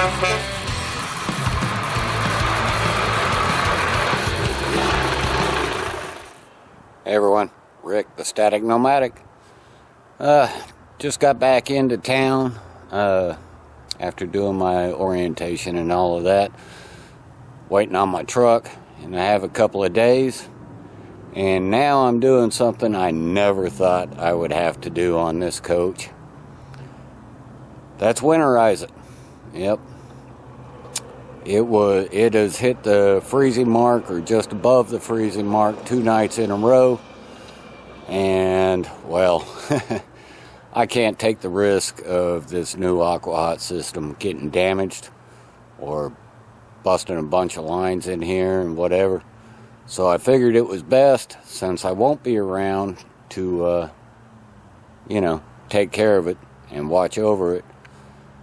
Hey everyone, Rick the Static Nomadic. Just got back into town after doing my orientation and all of that, waiting on my truck, and I have a couple of days, and now I'm doing something I never thought I would have to do on this coach. That's winterize it. Yep. It has hit the freezing mark, or just above the freezing mark, 2 nights in a row. And, well, I can't take the risk of this new AquaHot system getting damaged or busting a bunch of lines in here and whatever. So I figured it was best, since I won't be around to, take care of it and watch over it,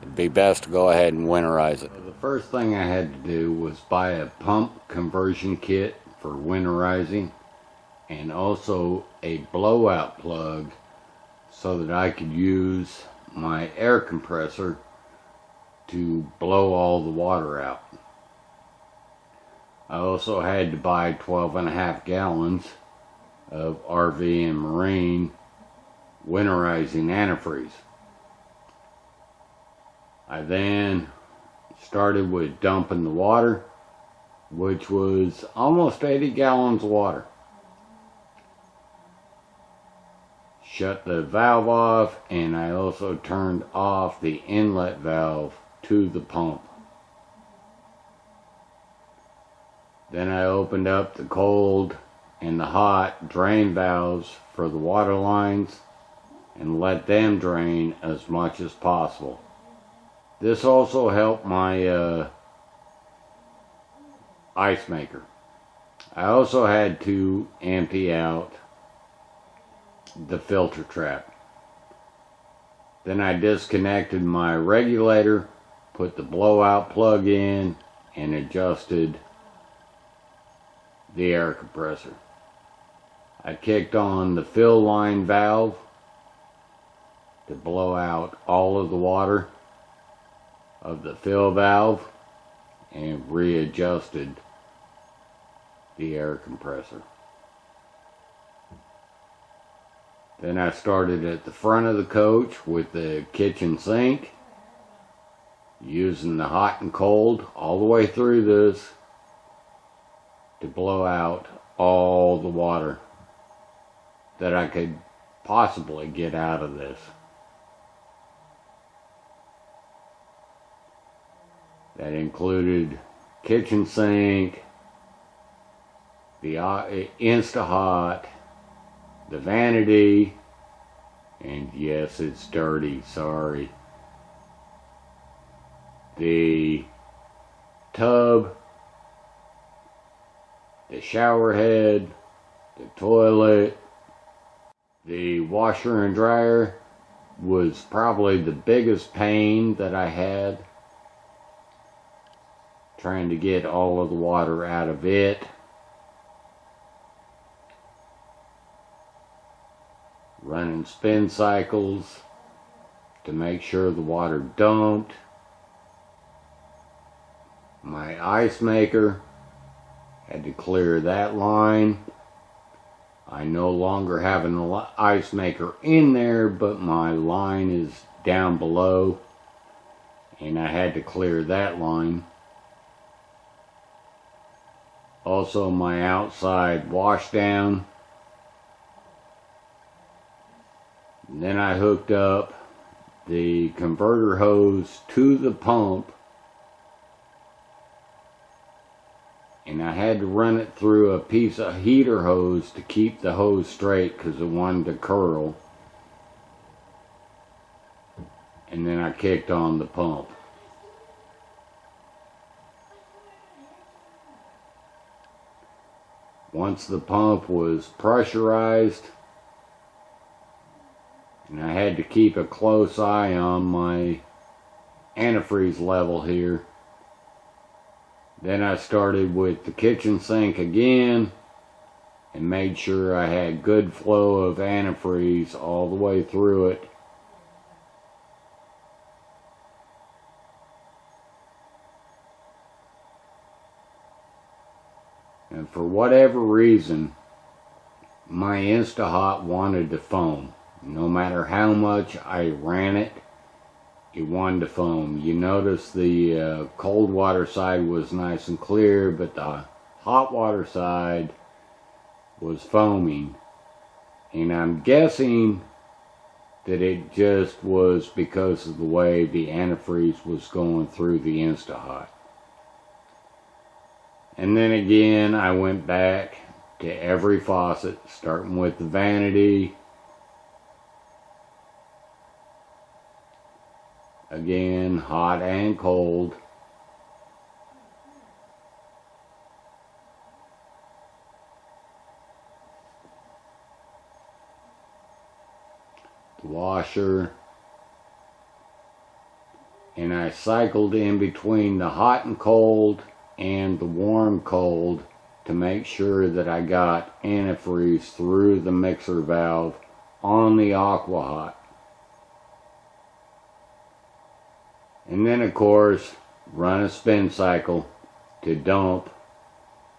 it'd be best to go ahead and winterize it. The first thing I had to do was buy a pump conversion kit for winterizing, and also a blowout plug so that I could use my air compressor to blow all the water out. I also had to buy 12.5 gallons of RV and Marine winterizing antifreeze. I then started with dumping the water, which was almost 80 gallons of water. Shut the valve off, and I also turned off the inlet valve to the pump. Then I opened up the cold and the hot drain valves for the water lines and let them drain as much as possible. This also helped my ice maker. I also had to empty out the filter trap. Then I disconnected my regulator, put the blowout plug in, and adjusted the air compressor. I kicked on the fill line valve to blow out all of the water of the fill valve and readjusted the air compressor. Then I started at the front of the coach with the kitchen sink, using the hot and cold all the way through this to blow out all the water that I could possibly get out of this. That included kitchen sink, the Insta-Hot, the vanity, and yes, it's dirty, sorry, the tub, the shower head, the toilet. The washer and dryer was probably the biggest pain that I had, trying to get all of the water out of it. Running spin cycles to make sure the water dumped. My ice maker, had to clear that line. I no longer have an ice maker in there, but my line is down below, and I had to clear that line. Also my outside washdown. And then I hooked up the converter hose to the pump, and I had to run it through a piece of heater hose to keep the hose straight because it wanted to curl. And then I kicked on the pump. Once the pump was pressurized, and I had to keep a close eye on my antifreeze level here. Then I started with the kitchen sink again and made sure I had good flow of antifreeze all the way through it. and for whatever reason, my Insta-Hot wanted to foam. No matter how much I ran it, it wanted to foam. You notice the cold water side was nice and clear, but the hot water side was foaming. And I'm guessing that it just was because of the way the antifreeze was going through the Insta-Hot. And then again, I went back to every faucet, starting with the vanity. Again, hot and cold. The washer. And I cycled in between the hot and cold and the warm cold to make sure that I got antifreeze through the mixer valve on the Aqua Hot. And then of course run a spin cycle to dump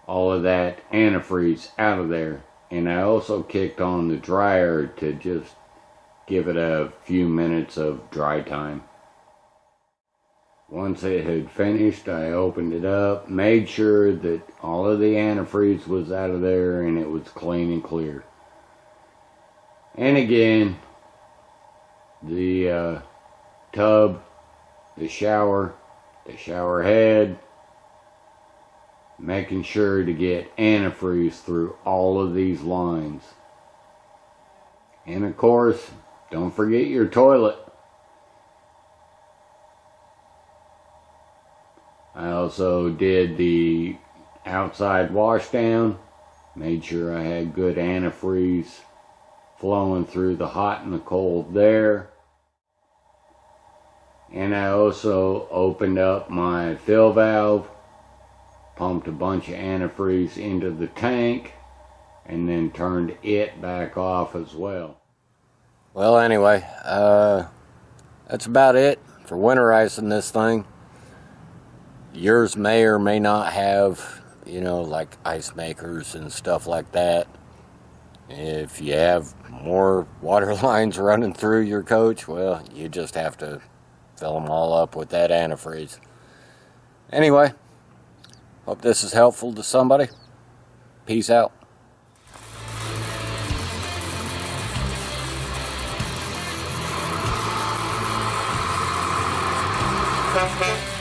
all of that antifreeze out of there. And I also kicked on the dryer to just give it a few minutes of dry time. Once it had finished, I opened it up, made sure that all of the antifreeze was out of there and it was clean and clear. And again, the tub, the shower head, making sure to get antifreeze through all of these lines. And of course, don't forget your toilet. I also did the outside wash down, made sure I had good antifreeze flowing through the hot and the cold there. And I also opened up my fill valve, pumped a bunch of antifreeze into the tank, and then turned it back off as well. Well, anyway, that's about it for winterizing this thing. Yours may or may not have, like ice makers and stuff like that. If you have more water lines running through your coach, well, you just have to fill them all up with that antifreeze. Anyway, hope this is helpful to somebody. Peace out. Thank you.